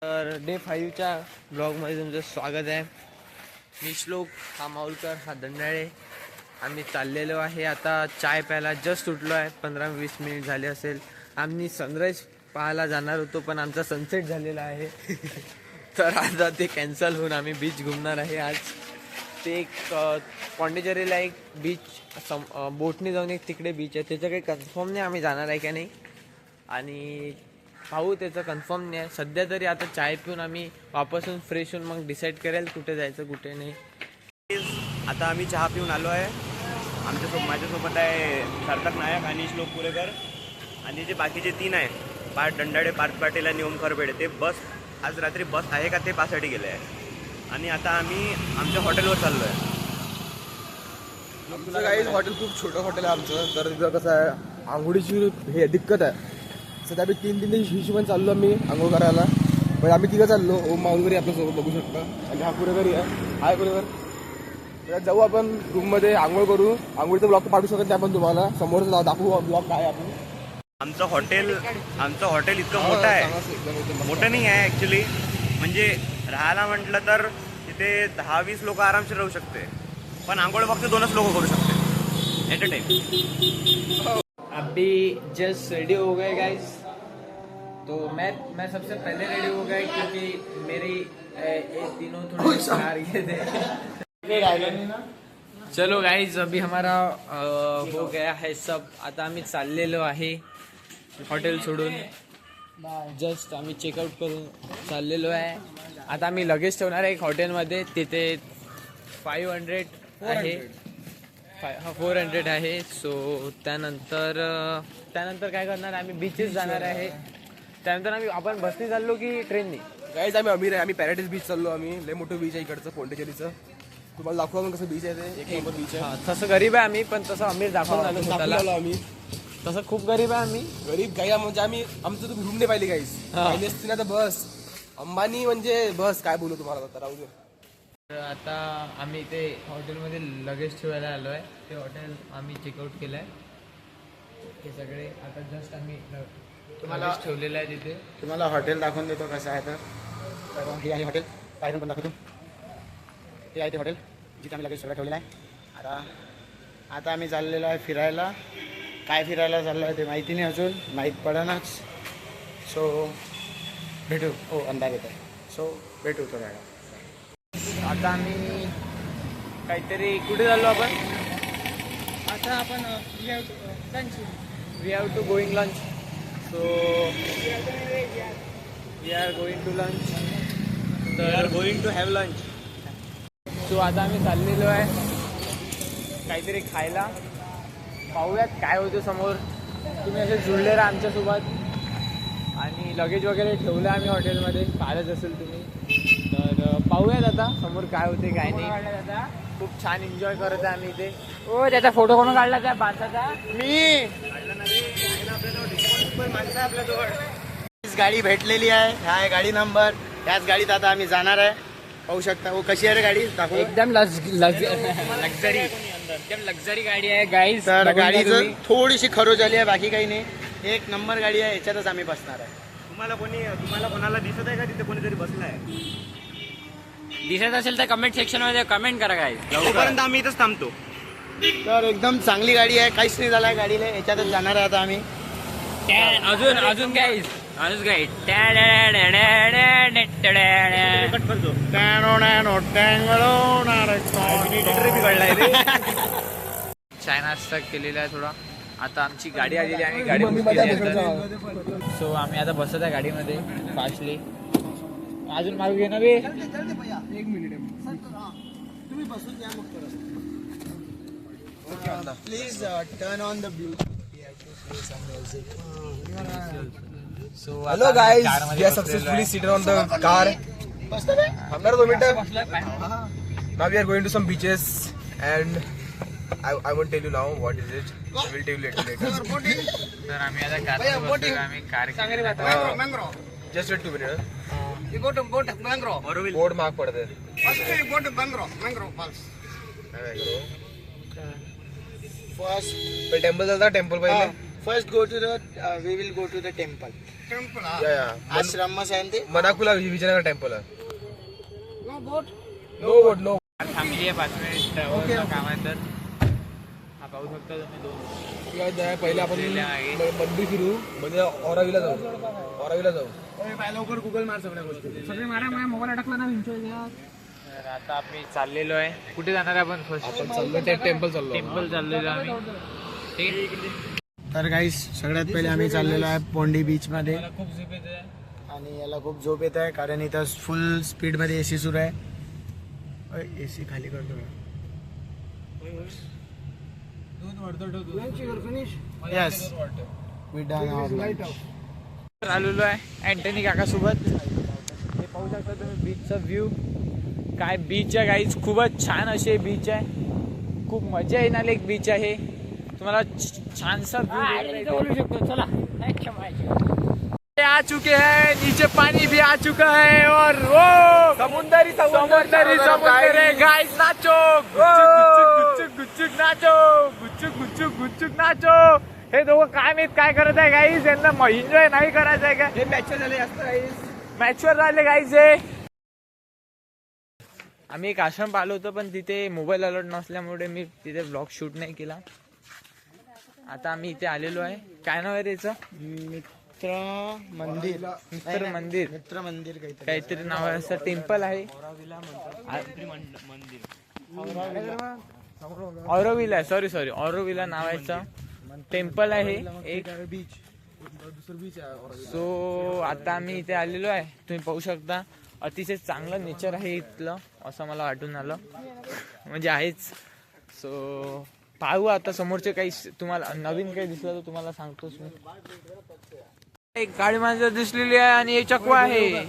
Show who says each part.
Speaker 1: तर डे 5च्या ब्लॉगमध्ये तुमचं स्वागत आहे. मी श्लोक, हा माऊलकर, हा दंडाळे. आम्ही चाललेलो आहे आता चाय प्यायला. जस्ट उठलो आहे, 15-20 मिनिट झाले असेल. आम्ही सनराईज पाहायला जाणार होतो पण आमचा सनसेट झालेला आहे. तर आता ते कॅन्सल होऊन आम्ही बीच घुमणार आहे आज. ते एक पॉंडिचेरीला एक बीच बोटने जाऊन एक तिकडे बीच आहे, त्याचं काही कन्फर्म नाही आम्ही जाणार आहे का नाही. आणि पाहू, त्याचं कन्फर्म नाही आहे सध्या तरी. आता चाय पिऊन आम्ही वापस येऊन फ्रेश होऊन मग डिसाईड करेल कुठे जायचं कुठे नाही.
Speaker 2: आता आम्ही चहा पिऊन आलो आहे. माझ्यासोबत आहे सार्थक नायक आणि श्लोक पुरेकर आणि जे बाकीचे 3 आहे, पार्थ दंडाळे, पार्थ पाटील आणि ओम खरबेडे. ते बस आज रात्री बस आहे का ते पाहासाठी गेले आहे. आणि आता आम्ही आमच्या हॉटेलवर चाललो आहे.
Speaker 3: आमचं काही हॉटेल खूप छोटं हॉटेल आहे आमचं. तर तिथं कसं आहे, आंघोळीची हे दिक्कत आहे. सध्या आम्ही 3 हिशोबाने चाललो आम्ही आंघोळ करायला. म्हणजे आम्ही तिघं चाललो. ओम माऊलकरी आपल्यासोबत बघू शकता आणि हा पुरेकरी आहे. हाय पुरेकर. तर जाऊ आपण रूममध्ये, आंघोळ करू. आंघोळीचा ब्लॉग पाठवू शकत नाही आपण तुम्हाला, समोरचा दाखवू ब्लॉग काय आपण.
Speaker 2: आमचं हॉटेल इतकं मोठं आहे. मोठं नाही आहे ॲक्च्युली. म्हणजे राहायला म्हटलं तर तिथे 10-20 लोक आरामशीर राहू शकते. पण आंघोळ फक्त 2च लोक करू शकते ॲट अ टाइम.
Speaker 1: अभी जस्ट रेडी हो गए गाइस. तो मैं सबसे पहले रेडी हो गया क्योंकि मेरी ये तीनों थोड़े कार ये थे. चलो गाइस, अभी हमारा हो गया है सब. आता आम्ही चाललेलो आहे हॉटेल सोडून. जस्ट आम्ही चेकआउट करून चाललेलो आहे. आता आम्ही लगेज ठेवणार आहे एक हॉटेलमध्ये. तिथे 500 आहे, 400 आहे. सो त्यानंतर काय करणार, आम्ही बीचेस जाणार आहे. त्यानंतर आपण बसने चाललो की ट्रेनने.
Speaker 3: गाईज आम्ही अमीर आहे. आम्ही पॅराडाईस बीच चाललो. आम्ही लय मोठं बीच आहे इकडचं पॉंडिचेरीचं. तुम्हाला दाखवू आपण कसं बीच आहे ते. एक नंबर बीच आहे.
Speaker 1: तसं गरीब आहे आम्ही, पण तसं अमीर दाखवून आलो स्वतःला.
Speaker 3: आम्ही
Speaker 1: तसं खूप गरीब आहे आम्ही.
Speaker 3: गरीब काही म्हणजे आम्ही आमचं तुम्ही रूम नाही पाहिली गाईज. पाहिली असती ना तर बस अंबानी म्हणजे बस काय बोलू तुम्हाला. आता राहू दे.
Speaker 1: तर आता आम्ही इथे हॉटेलमध्ये लगेज ठेवायला आलो आहे. ते हॉटेल आम्ही चेकआउट केलं आहे. हे सगळे आता जस्ट आम्ही तुम्हाला ठेवलेलं आहे तिथे.
Speaker 4: तुम्हाला हॉटेल दाखवून देतो कसं आहे. तर हे आहे हॉटेल. बाहेरून पण दाखवतो. हे आहे ते हॉटेल जिथे आम्ही लगेच सगळं ठेवलेलं आहे. आता आम्ही चाललेलो आहे फिरायला. काय फिरायला चाललो आहे ते माहिती नाही अजून, माहीत पडेनाच. सो भेटू. हो, अंदाज येत आहे. सो भेटू थोड्या वेळा.
Speaker 1: आता आम्ही काहीतरी कुठे चाललो आपण.
Speaker 5: आता आपण
Speaker 1: we have to going lunch. So we are going to lunch. तर
Speaker 2: going to have lunch.
Speaker 1: So आता आम्ही चाललेलो आहे काहीतरी खायला. पाहूयात काय होतं समोर. तुम्ही असे जुळले राहा आमच्यासोबत. आणि लगेज वगैरे ठेवलं आम्ही हॉटेलमध्ये, पाहिलंच असेल तुम्ही. तर पाहूयात आता समोर काय होते काय नाही. खूप छान एन्जॉय करत आहे आम्ही इथे.
Speaker 5: हो, त्याचा फोटो कोण काढला त्या माणसाचा?
Speaker 1: मी
Speaker 4: गाडी भेटलेली आहे. हा आहे गाडी नंबर. त्याच गाडीत आता आम्ही जाणार आहे. पाहू शकता. हो, कशी आहे रे गाडी, दाखव.
Speaker 1: एकदम लक्झरी, एकदम लक्झरी गाडी आहे गाईज.
Speaker 4: तर गाडीचं थोडीशी खरोच झाली आहे, बाकी काही नाही. एक नंबर गाडी आहे. याच्यातच आम्ही बसणार आहे.
Speaker 2: तुम्हाला कोणाला दिसत आहे का तिथे कोणीतरी बसलं आहे?
Speaker 5: दिसत असेल तर कमेंट सेक्शन मध्ये कमेंट करा काय.
Speaker 2: तोपर्यंत आम्ही इथंच थांबतो.
Speaker 4: तर एकदम चांगली गाडी आहे. काहीच नाही झालं आहे गाडीला. याच्यातच जाणार आहे आता आम्ही.
Speaker 5: अजून काय
Speaker 2: कट करतो.
Speaker 1: चाय नाश्ता केलेला आहे थोडा. आता आमची गाडी आलेली आहे आणि गाडी बुक केली आहे. सो आम्ही आता बसत आहे गाडीमध्ये फास्टली. अजून मार्ग घेणार बे.
Speaker 3: एक मिनिट तुम्ही बसून या मग. Please turn on the blue.
Speaker 1: So
Speaker 3: hello guys, we are successfully seated on the car. थांबणार 2 मिनिटं. नाव we are going to some beaches and I won't tell you now what is it. I will tell you later.
Speaker 1: तर आम्ही आता car बसलो. आम्ही car
Speaker 3: Just wait 2 minutes.
Speaker 4: You go to mangrove.
Speaker 3: Board mark पडते.
Speaker 4: First you go to mangrove falls.
Speaker 3: First temple जाता. Temple पहिले.
Speaker 4: First go to the we will go to the temple. आश्रम आहे
Speaker 3: Manakula Vijayanagar temple आहे. No बोट no.
Speaker 1: थांबली आहे 5 minute काम आहे तर हा पाहू शकता तुम्ही 2
Speaker 3: पहिले आपण मंदिर फिरू म्हणजे औरावीला जाऊ.
Speaker 4: लवकर गुगल मार सगळ्या गोष्टी.
Speaker 5: सगळे मारा माझ्या मोबाईल अडकला ना
Speaker 1: तर आता आम्ही चाललेलो आहे. कुठे जाणार आहे आपण फर्स्ट?
Speaker 3: आपण चाललो ते टेम्पल
Speaker 1: चाललेलो आम्ही. ठीक आहे.
Speaker 4: तर गाईस सगळ्यात पहिले आम्ही चाललेलो आहे पोंडी बीच मध्ये
Speaker 1: मला खूप झोप येते.
Speaker 4: आणि याला खूप झोप येत आहे कारण इथं फुल स्पीड मध्ये एसी सुरू आहे. एसी खाली करतो यस
Speaker 1: आलेलो आहे अँटनी काका सोबत. हे पाहू शकता तुम्ही बीचचा व्ह्यू. काय बीच आहे गाईज, खूपच छान असे बीच आहे. खूप मजा येणार एक बीच आहे. तुम्हाला छानसा
Speaker 5: बोलू शकतो. चला
Speaker 1: आ चुके हैं, नीचे पानी भी आ चुका है और वो समुंदरी गाइस नाचो, गुच्चुक नाचो, गुच्चुक नाचो. हे दोघं काय माहित काय करत आहे गाईस. यांना एन्जॉय नाही करायचं आहे का? हे मॅचवर झाले गाईस. हे आम्ही एक आश्रम पाहिलो होतो पण तिथे मोबाईल अलर्ट नसल्यामुळे मी तिथे ब्लॉग शूट नाही केला. आता आम्ही इथे आलेलो आहे. काय नाव आहे त्याचं?
Speaker 4: मित्र मंदिर
Speaker 1: काहीतरी नाव आहे. असं टेम्पल आहे. ऑरोविला सॉरी ऑरोविला नावाचं टेम्पल आहे एक. सो आता आम्ही इथे आलेलो आहे. तुम्ही पाहू शकता अतिशय चांगलं नेचर आहे इथलं असं मला वाटून आलं. म्हणजे आहेच. सो पाहू आता समोरचे काही तुम्हाला नवीन काही दिसलं तर तुम्हाला सांगतोच मी. एक गाडी माणसं दिसलेली आहे आणि हे चकवा आहे.